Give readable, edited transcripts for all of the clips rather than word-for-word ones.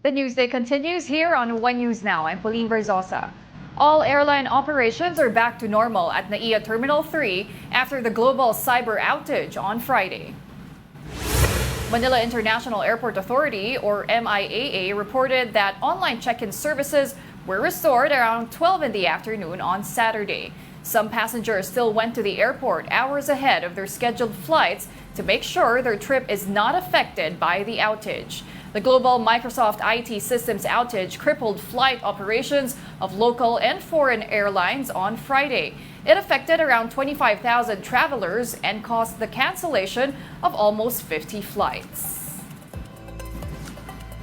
The Newsday continues here on One News Now. I'm Pauline Verzosa. All airline operations are back to normal at NAIA Terminal 3 after the global cyber outage on Friday. Manila International Airport Authority, or MIAA, reported that online check-in services were restored around 12 in the afternoon on Saturday. Some passengers still went to the airport hours ahead of their scheduled flights to make sure their trip is not affected by the outage. The global Microsoft IT systems outage crippled flight operations of local and foreign airlines on Friday. It affected around 25,000 travelers and caused the cancellation of almost 50 flights.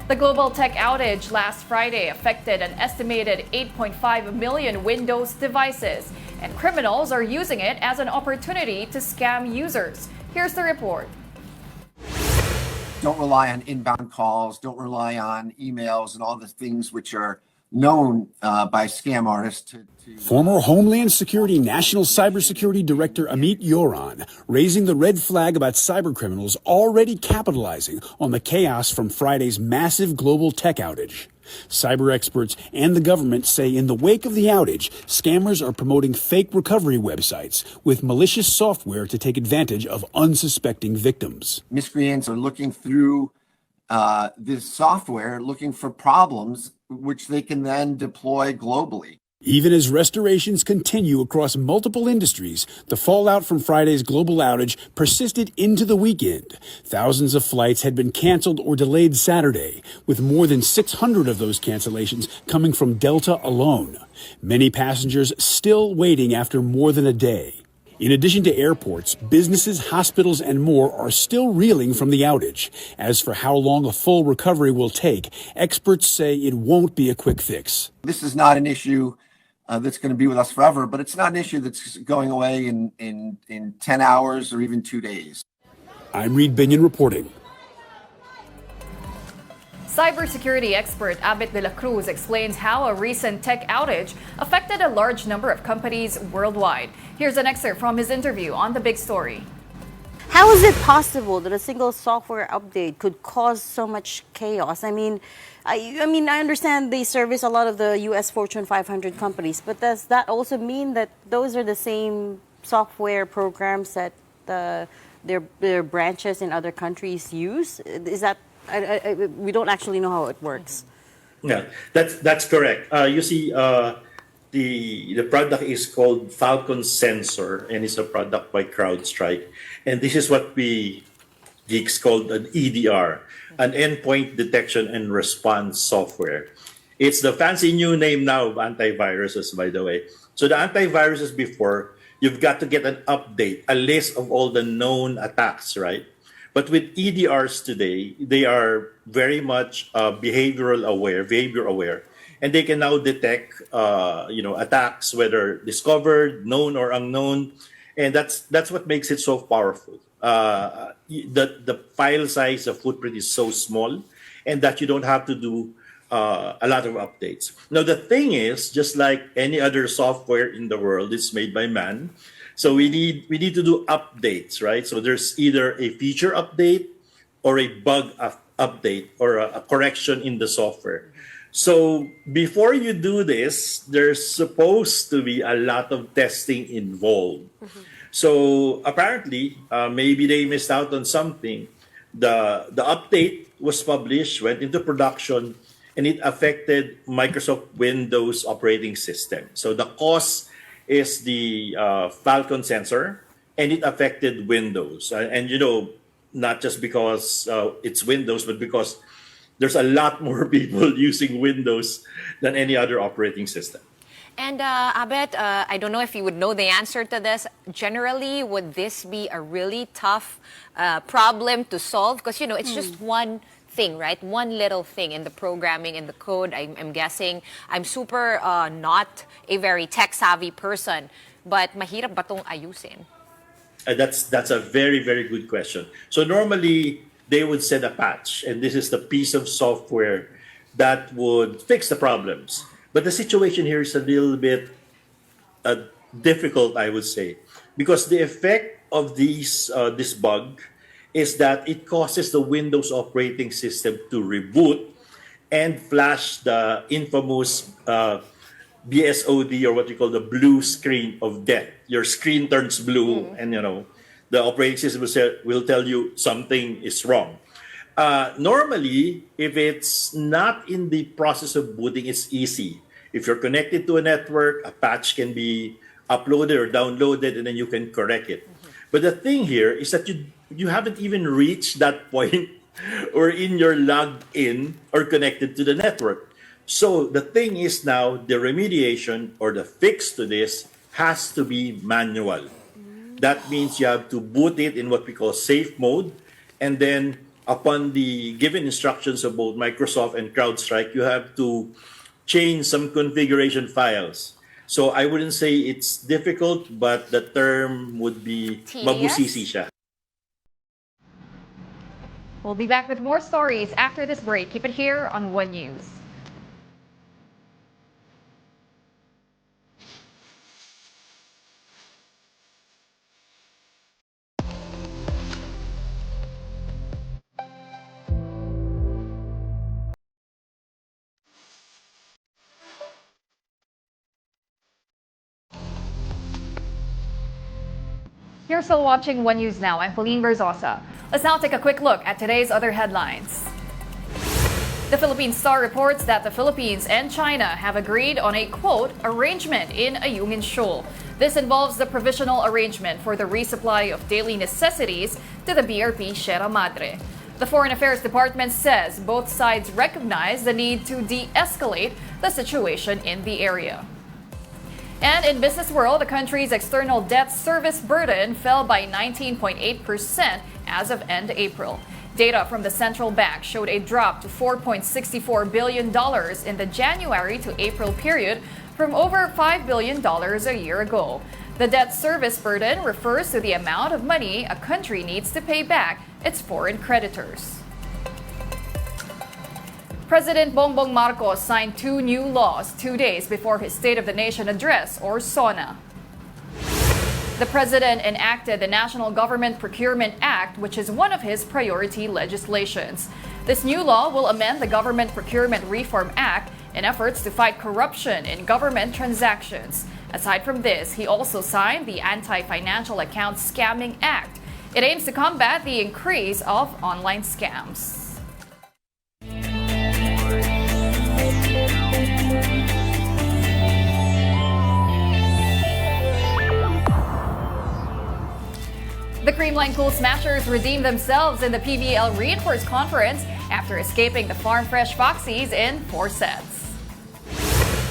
The global tech outage last Friday affected an estimated 8.5 million Windows devices, and criminals are using it as an opportunity to scam users. Here's the report. Don't rely on inbound calls, don't rely on emails and all the things which are known by scam artists. Former Homeland Security National Cybersecurity Director Amit Yoran raising the red flag about cybercriminals already capitalizing on the chaos from Friday's massive global tech outage. Cyber experts and the government say in the wake of the outage, scammers are promoting fake recovery websites with malicious software to take advantage of unsuspecting victims. Miscreants are looking through this software, looking for problems which they can then deploy globally. Even as restorations continue across multiple industries, the fallout from Friday's global outage persisted into the weekend. Thousands of flights had been canceled or delayed Saturday, with more than 600 of those cancellations coming from Delta alone. Many passengers still waiting after more than a day. In addition to airports, businesses, hospitals, and more are still reeling from the outage. As for how long a full recovery will take, experts say it won't be a quick fix. This is not an issue that's going to be with us forever, but it's not an issue that's going away in 10 hours or even 2 days. I'm Reed Binion reporting. Cybersecurity expert Abet de la Cruz explains how a recent tech outage affected a large number of companies worldwide. Here's an excerpt from his interview on The Big Story. How is it possible that a single software update could cause so much chaos? I mean, I understand they service a lot of the U.S. Fortune 500 companies, but does that also mean that those are the same software programs that their branches in other countries use? Is that we don't actually know how it works. Yeah, that's correct. You see, the product is called Falcon Sensor, and it's a product by CrowdStrike. And this is what we geeks called an EDR, an endpoint detection and response software. It's the fancy new name now of antiviruses, by the way. So the antiviruses before, you've got to get an update, a list of all the known attacks, right? But with EDRs today, they are very much behavior aware, and they can now detect, attacks, whether discovered, known or unknown, and that's what makes it so powerful. The file size, the footprint is so small, and that you don't have to do a lot of updates. Now the thing is, just like any other software in the world, it's made by man. So we need to do updates, right? So there's either a feature update or a bug update or a correction in the software. So before you do this, there's supposed to be a lot of testing involved. Mm-hmm. So apparently, maybe they missed out on something. The update was published, went into production, and it affected Microsoft Windows operating system. So the cause is the Falcon Sensor, and it affected Windows. And not just because it's Windows, but because there's a lot more people using Windows than any other operating system. And Abet, I don't know if you would know the answer to this. Generally, would this be a really tough problem to solve? Because, it's just one thing, right? One little thing in the programming, in the code, I'm guessing. I'm super not a very tech-savvy person, but mahirap ba tong ayusin? That's a very, very good question. So normally, they would send a patch, and this is the piece of software that would fix the problems. But the situation here is a little bit difficult, I would say, because the effect of this bug is that it causes the Windows operating system to reboot and flash the infamous BSOD, or what you call the blue screen of death. Your screen turns blue, and the operating system will tell you something is wrong. Normally, if it's not in the process of booting, it's easy. If you're connected to a network, a patch can be uploaded or downloaded, and then you can correct it. But the thing here is that you haven't even reached that point or in your logged in or connected to the network. So the thing is now, the remediation or the fix to this has to be manual. That means you have to boot it in what we call safe mode, and then upon the given instructions of both Microsoft and CrowdStrike, you have to change some configuration files. So I wouldn't say it's difficult, but the term would be mabusisi siya. We'll be back with more stories after this break. Keep it here on One News. You're still watching One News Now. I'm Pauline Berzosa. Let's now take a quick look at today's other headlines. The Philippine Star reports that the Philippines and China have agreed on a, quote, arrangement in Ayungin Shoal. This involves the provisional arrangement for the resupply of daily necessities to the BRP Sierra Madre. The Foreign Affairs Department says both sides recognize the need to de-escalate the situation in the area. And in business world, the country's external debt service burden fell by 19.8% as of end April. Data from the central bank showed a drop to $4.64 billion in the January to April period from over $5 billion a year ago. The debt service burden refers to the amount of money a country needs to pay back its foreign creditors. President Bongbong Marcos signed 2 new laws 2 days before his State of the Nation address, or SONA. The president enacted the National Government Procurement Act, which is one of his priority legislations. This new law will amend the Government Procurement Reform Act in efforts to fight corruption in government transactions. Aside from this, he also signed the Anti-Financial Accounts Scamming Act. It aims to combat the increase of online scams. The Creamline Cool Smashers redeemed themselves in the PBL Reinforced Conference after escaping the Farm Fresh Foxies in 4 sets.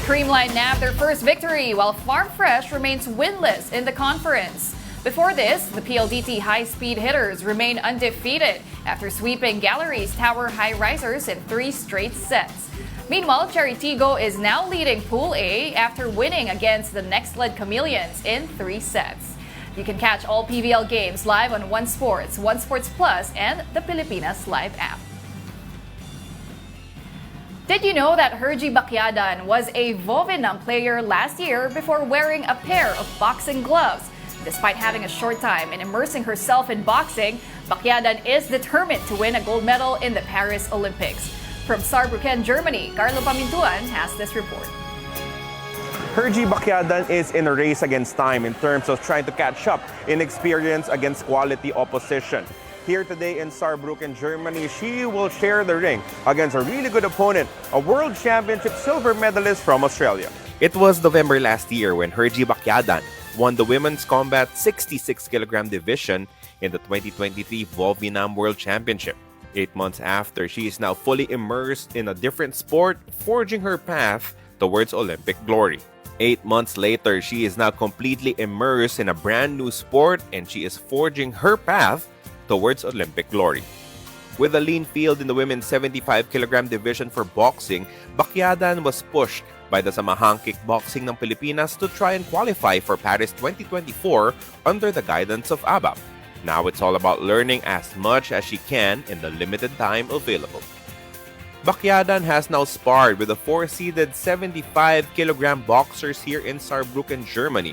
Creamline nabbed their first victory while Farm Fresh remains winless in the conference. Before this, the PLDT high-speed hitters remained undefeated after sweeping Gallery's Tower High Risers in 3 straight sets. Meanwhile, Cherry Tigo is now leading Pool A after winning against the Next-led Chameleons in 3 sets. You can catch all PVL games live on One Sports, One Sports Plus, and the Pilipinas Live app. Did you know that Hergy Bacyadan was a Vovinam player last year before wearing a pair of boxing gloves? Despite having a short time in immersing herself in boxing, Bacyadan is determined to win a gold medal in the Paris Olympics. From Saarbrücken, Germany, Carlo Pamintuan has this report. Hergy Bacyadan is in a race against time in terms of trying to catch up in experience against quality opposition. Here today in Saarbrücken, Germany, she will share the ring against a really good opponent, a World Championship silver medalist from Australia. It was November last year when Hergy Bacyadan won the women's combat 66kg division in the 2023 Vovinam World Championship. 8 months after, she is now fully immersed in a different sport, forging her path towards Olympic glory. 8 months later, she is now completely immersed in a brand new sport and she is forging her path towards Olympic glory. With a lean field in the women's 75kg division for boxing, Bacyadan was pushed by the Samahang Kickboxing ng Pilipinas to try and qualify for Paris 2024 under the guidance of ABAP. Now it's all about learning as much as she can in the limited time available. Bacyadan has now sparred with the 4-seeded 75kg boxers here in Saarbrücken, Germany.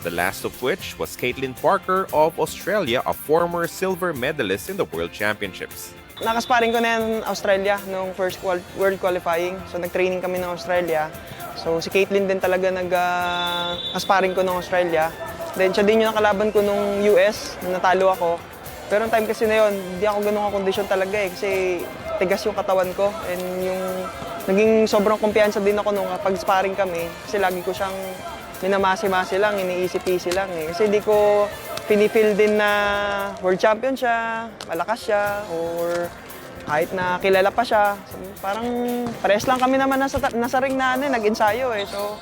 The last of which was Caitlin Parker of Australia, a former silver medalist in the World Championships. Nakasparing ko na yan Australia nung first world qualifying. So nag-training kami ng Australia. So si Caitlin din talaga nag-kasparing ko ng Australia. Then siya din yung nakalaban ko nung US, nung natalo ako. Pero yung time kasi na yun, hindi ako ganun ka-kondisyon talaga eh. Kasi tigas yung katawan ko. And yung naging sobrang kumpiyansa din ako nung kapag sparring kami. Kasi lagi ko siyang minamasi-masi lang, iniisip-isip lang eh. Kasi hindi ko pinifeel din na world champion siya, malakas siya, or kahit na kilala pa siya. So, parang pares lang kami naman nasa ring na nag-ensayo eh. So,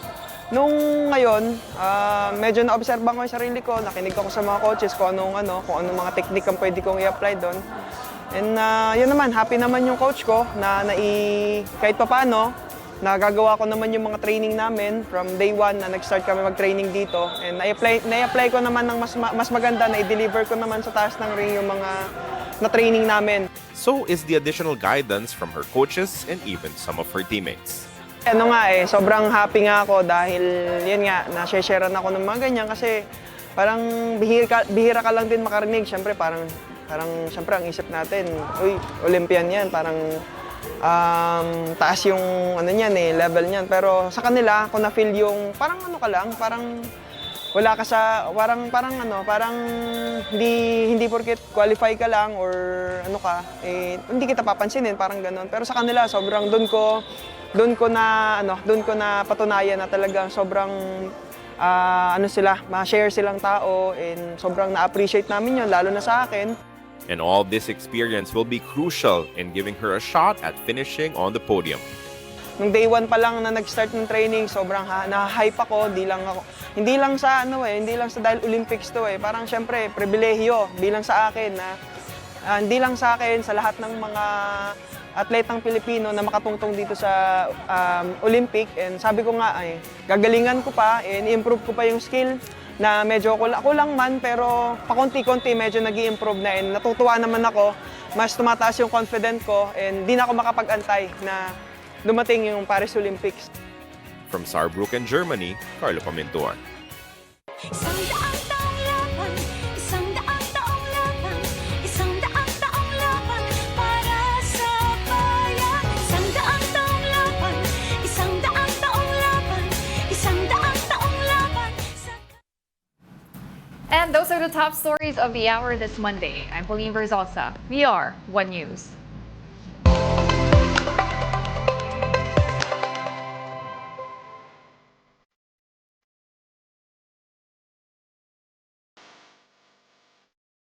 nung ngayon, medyo na-obserban ko yung sarili ko, nakinig ako sa mga coaches kung anong mga technique ang pwede kong i-apply doon. And yun naman, happy naman yung coach ko na kahit pa paano, nagagawa ko naman yung mga training namin from day one na nag-start kami mag-training dito. And na-apply ko naman ng mas maganda, na i-deliver ko naman sa taas ng ring yung mga na-training namin. So is the additional guidance from her coaches and even some of her teammates. Ano nga eh, sobrang happy nga ako dahil yun nga, na-sharean ako ng mga ganyan kasi parang bihira ka lang din makarinig. Siyempre parang siyempre ang isip natin, uy, Olympian yan, parang taas yung level niyan. Pero sa kanila, ako na-feel yung parang parang wala ka sa, parang hindi porket qualify ka lang or hindi kita papansinin, parang gano'n. Pero sa kanila, sobrang doon ko na patunayan na talagang sobrang ma-share silang tao, and sobrang na-appreciate namin yun, lalo na sa akin. And all this experience will be crucial in giving her a shot at finishing on the podium. Nung day one pa lang na nag-start ng training, sobrang na-hype ako, hindi lang sa dahil Olympics to eh. Parang syempre, pribilehiyo bilang sa akin na hindi lang sa akin, sa lahat ng mga atletang Pilipino na makatungtong dito sa Olympic. And sabi ko nga gagalingan ko pa and improve ko pa yung skill na medyo kulang man, pero pakunti-kunti medyo nag-i-improve na, and natutuwa naman ako, mas tumataas yung confident ko, and di na ako makapag-antay na dumating yung Paris Olympics. From Saarbrücken, Germany, Carlo Pamintuan. And those are the top stories of the hour this Monday. I'm Pauline Verzosa. We are One News.